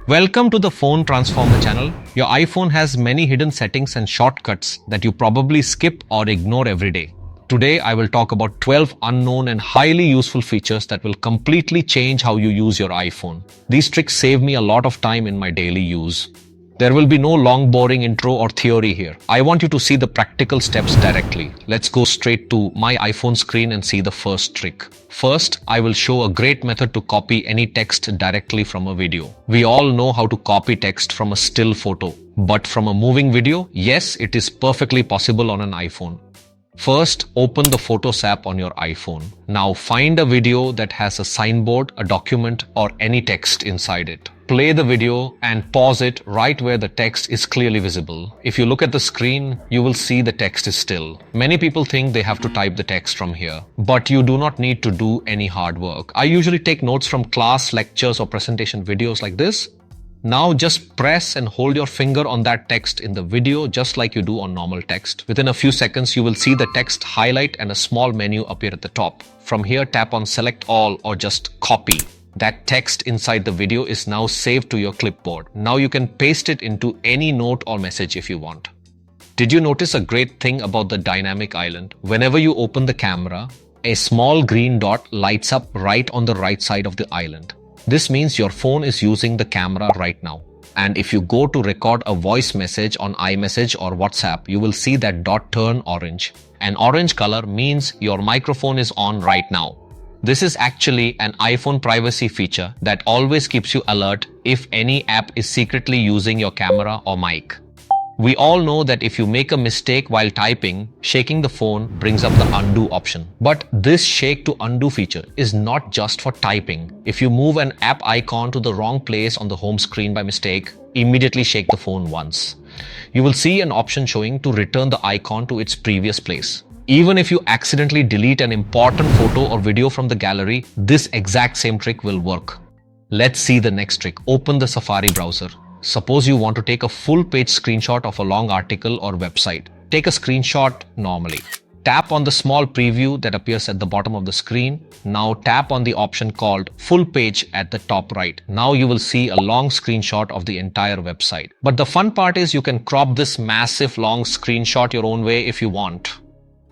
Welcome to the Phone Transformer channel. Your iPhone has many hidden settings and shortcuts that you probably skip or ignore every day. Today, I will talk about 12 unknown and highly useful features that will completely change how you use your iPhone. These tricks save me a lot of time in my daily use. There will be no long boring intro or theory here. I want you to see the practical steps directly. Let's go straight to my iPhone screen and see the first trick. First, I will show a great method to copy any text directly from a video. We all know how to copy text from a still photo, but from a moving video, yes, it is perfectly possible on an iPhone. First, open the Photos app on your iPhone. Now find a video that has a signboard, a document, or any text inside it. Play the video and pause it right where the text is clearly visible. If you look at the screen, you will see the text is still. Many people think they have to type the text from here, but you do not need to do any hard work. I usually take notes from class, lectures, or presentation videos like this. Now just press and hold your finger on that text in the video just like you do on normal text. Within a few seconds, you will see the text highlight and a small menu appear at the top. From here, tap on Select All or just Copy. That text inside the video is now saved to your clipboard. Now you can paste it into any note or message if you want. Did you notice a great thing about the dynamic island? Whenever you open the camera, a small green dot lights up right on the right side of the island. This means your phone is using the camera right now. And if you go to record a voice message on iMessage or WhatsApp, you will see that dot turn orange. An orange color means your microphone is on right now. This is actually an iPhone privacy feature that always keeps you alert if any app is secretly using your camera or mic. We all know that if you make a mistake while typing, shaking the phone brings up the undo option. But this shake to undo feature is not just for typing. If you move an app icon to the wrong place on the home screen by mistake, immediately shake the phone once. You will see an option showing to return the icon to its previous place. Even if you accidentally delete an important photo or video from the gallery, this exact same trick will work. Let's see the next trick. Open the Safari browser. Suppose you want to take a full page screenshot of a long article or website. Take a screenshot normally. Tap on the small preview that appears at the bottom of the screen. Now tap on the option called Full Page at the top right. Now you will see a long screenshot of the entire website. But the fun part is you can crop this massive long screenshot your own way if you want.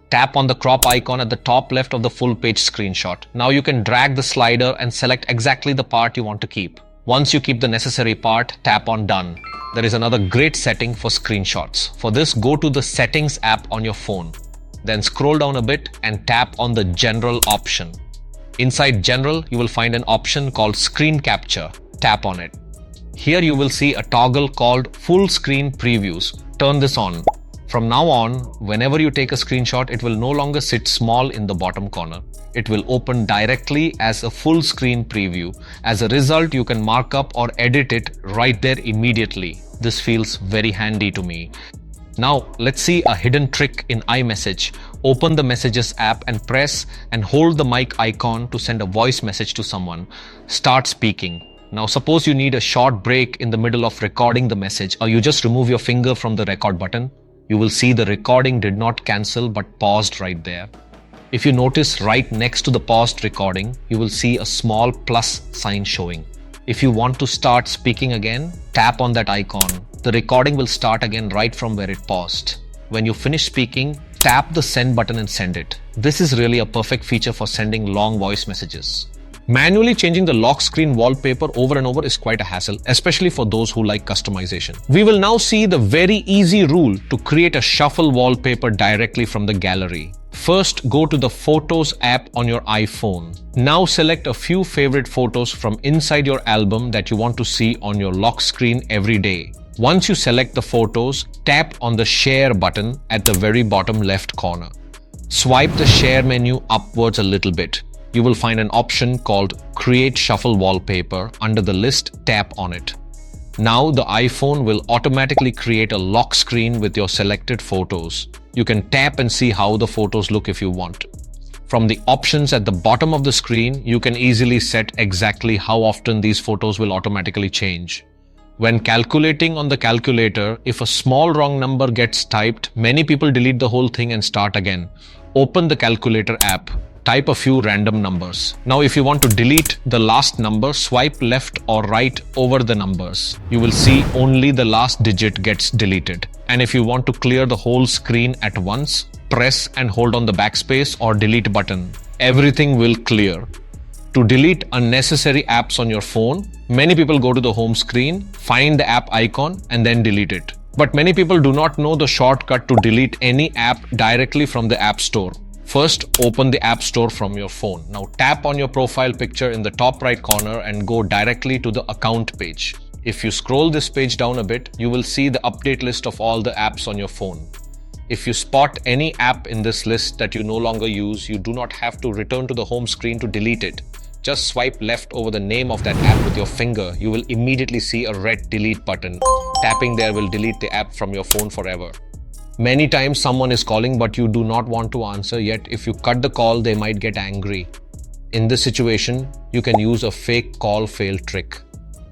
Tap on the crop icon at the top left of the full page screenshot. Now you can drag the slider and select exactly the part you want to keep. Once you keep the necessary part, tap on Done. There is another great setting for screenshots. For this, go to the Settings app on your phone. Then scroll down a bit and tap on the General option. Inside General, you will find an option called Screen Capture. Tap on it. Here you will see a toggle called Full Screen Previews. Turn this on. From now on, whenever you take a screenshot, it will no longer sit small in the bottom corner. It will open directly as a full screen preview. As a result, you can mark up or edit it right there immediately. This feels very handy to me. Now, let's see a hidden trick in iMessage. Open the Messages app and press and hold the mic icon to send a voice message to someone. Start speaking. Now, suppose you need a short break in the middle of recording the message, or you just remove your finger from the record button. You will see the recording did not cancel but paused right there. If you notice right next to the paused recording, you will see a small plus sign showing. If you want to start speaking again, tap on that icon. The recording will start again right from where it paused. When you finish speaking, tap the send button and send it. This is really a perfect feature for sending long voice messages. Manually changing the lock screen wallpaper over and over is quite a hassle, especially for those who like customization. We will now see the very easy rule to create a shuffle wallpaper directly from the gallery. First, go to the Photos app on your iPhone. Now select a few favorite photos from inside your album that you want to see on your lock screen every day. Once you select the photos, tap on the Share button at the very bottom left corner. Swipe the Share menu upwards a little bit. You will find an option called Create Shuffle Wallpaper. Under the list, tap on it. Now the iPhone will automatically create a lock screen with your selected photos. You can tap and see how the photos look if you want. From the options at the bottom of the screen, you can easily set exactly how often these photos will automatically change. When calculating on the calculator, if a small wrong number gets typed, many people delete the whole thing and start again. Open the calculator app. type a few random numbers. Now, if you want to delete the last number, swipe left or right over the numbers. You will see only the last digit gets deleted. And if you want to clear the whole screen at once, press and hold on the backspace or delete button. Everything will clear. To delete unnecessary apps on your phone, many people go to the home screen, find the app icon, and then delete it. But many people do not know the shortcut to delete any app directly from the App Store. First, open the App Store from your phone. Now tap on your profile picture in the top right corner and go directly to the account page. If you scroll this page down a bit, you will see the update list of all the apps on your phone. If you spot any app in this list that you no longer use, you do not have to return to the home screen to delete it. Just swipe left over the name of that app with your finger. You will immediately see a red delete button. Tapping there will delete the app from your phone forever. Many times someone is calling but you do not want to answer, yet if you cut the call, they might get angry. In this situation, you can use a fake call fail trick.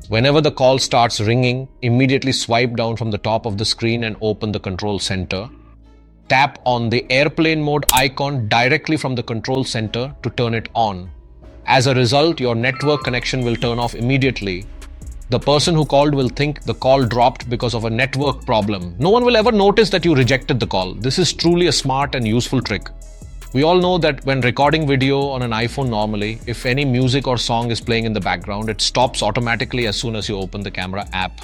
Whenever the call starts ringing, immediately swipe down from the top of the screen and open the control center. Tap on the airplane mode icon directly from the control center to turn it on. As a result, your network connection will turn off immediately. The person who called will think the call dropped because of a network problem. No one will ever notice that you rejected the call. This is truly a smart and useful trick. We all know that when recording video on an iPhone normally, if any music or song is playing in the background, it stops automatically as soon as you open the camera app.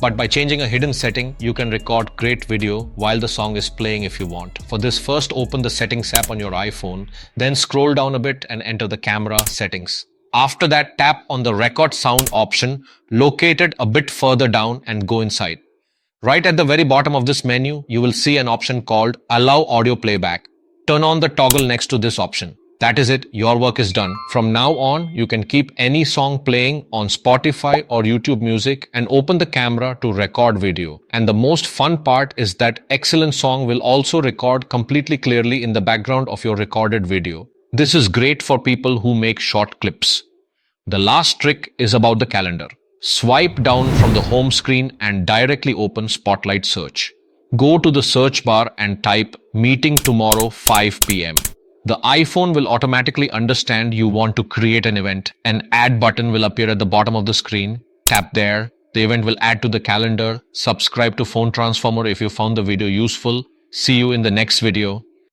But by changing a hidden setting, you can record great video while the song is playing if you want. For this, first open the settings app on your iPhone, then scroll down a bit and enter the camera settings. After that, tap on the record sound option located a bit further down and go inside. Right at the very bottom of this menu, you will see an option called Allow Audio Playback. Turn on the toggle next to this option. That is it, your work is done. From now on, you can keep any song playing on Spotify or YouTube Music and open the camera to record video. And the most fun part is that excellent song will also record completely clearly in the background of your recorded video. This is great for people who make short clips. The last trick is about the calendar. Swipe down from the home screen and directly open Spotlight Search. Go to the search bar and type meeting tomorrow 5 p.m. The iPhone will automatically understand you want to create an event. An add button will appear at the bottom of the screen. Tap there. The event will add to the calendar. Subscribe to Phone Transformer if you found the video useful. See you in the next video.